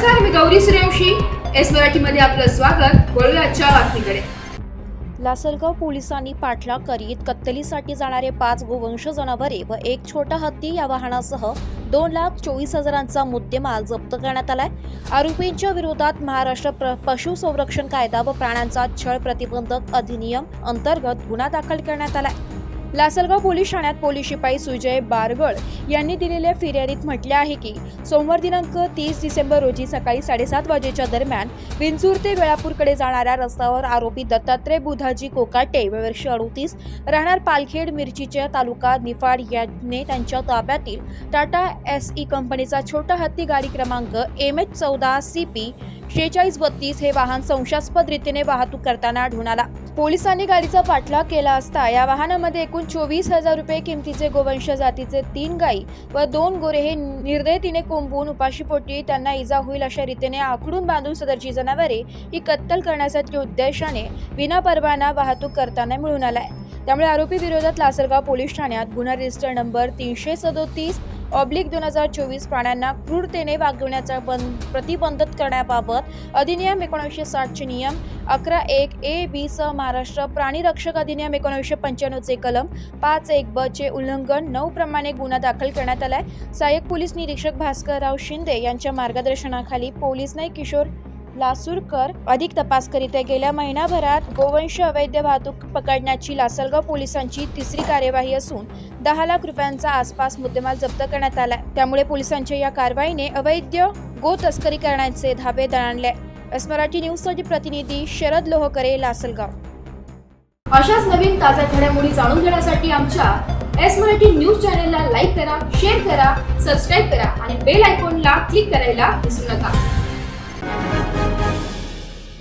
नमस्कार, मी गौरी सूर्यवंशी. एस मराठीमध्ये आपलं स्वागत. वळूया आजच्या बातमीकडे. लासलगाव पोलिसांनी पाठलाग करीत कत्तलीसाठी जाणारे 5 गोवंश जनावरे व एक छोटा हत्ती या वाहनासह 2,24,000चा मुद्देमाल जप्त करण्यात आलाय. आरोपींच्या विरोधात महाराष्ट्र पशु संरक्षण कायदा व प्राण्यांचा छळ प्रतिबंधक अधिनियम अंतर्गत गुन्हा दाखल करण्यात आलाय. लासलगाव पोलीस ठाण्यात पोलीस शिपाई सुजय बारगळ यांनी दिलेल्या फिर्यादीत म्हटले आहे की सोमवार दिनांक 30 डिसेंबर रोजी सकाळी 7:30 वाजेच्या दरम्यान विंचूर ते वेळापूरकडे जाणाऱ्या रस्त्यावर आरोपी दत्तात्रय बुधाजी कोकाटे वर्ष 38 राहणार पालखेड मिरचीच्या तालुका निफाड यांनी त्यांच्या ताब्यातील टाटा SE कंपनीचा छोटा हत्ती गाडी क्रमांक MH14 CP 4632 हे वाहन संशयास्पद रीतीने वाहतूक करताना आढळून आला. पोलिसांनी गाडीचा पाठलाग केला असता या वाहनामध्ये एकूण 24,000 रुपये किमतीचे गोवंश जातीचे 3 गायी व 2 गोरे हे निर्दयतेने कोंबून उपाशीपोटी त्यांना इजा होईल अशा रीतीने आखडून बांधून सदरची जनावरे ही कत्तल करण्यासाठी उद्देशाने विनापरवाना वाहतूक करताना मिळून आलाय. त्यामुळे आरोपी विरोधात लासलगाव पोलीस ठाण्यात गुन्हा रजिस्टर नंबर 337/2024 प्राण्यांना क्रूरतेने वागवण्याचा प्रतिबंधित करण्याबाबत अधिनियम 1960 चे नियम 11(1)(a)(b) सह महाराष्ट्र प्राणी रक्षक अधिनियम 1995 चे कलम 5(1)(ब) चे उल्लंघन 9 प्रमाणे गुन्हा दाखल करण्यात आलाय. सहाय्यक पोलीस निरीक्षक भास्करराव शिंदे यांच्या मार्गदर्शनाखाली पोलीस नाईक किशोर लासूरकर अधिक तपास करीत आहे. गेल्या महिनाभरात गोवंश अवैध वाहतूक पकडण्याची लासलगाव पोलिसांची तिसरी कार्यवाही असून 10 लाख रुपयांचा आसपास मुद्देमाल जप्त करण्यात आला. त्यामुळे पोलिसांच्या या कारवाईने अवैध गो तस्करी करण्याचे धाबे दणाणले. एस मराठी न्यूजसाठी प्रतिनिधी शरद लोहकरे, लासलगाव. अशाच नवीन ताज्या घडामोडी जाणून घेण्यासाठी आमच्या एस मराठी न्यूज चॅनलला लाईक करा, शेअर करा, सबस्क्राईब करा आणि बेल आयकॉनला क्लिक करायला विसरू नका.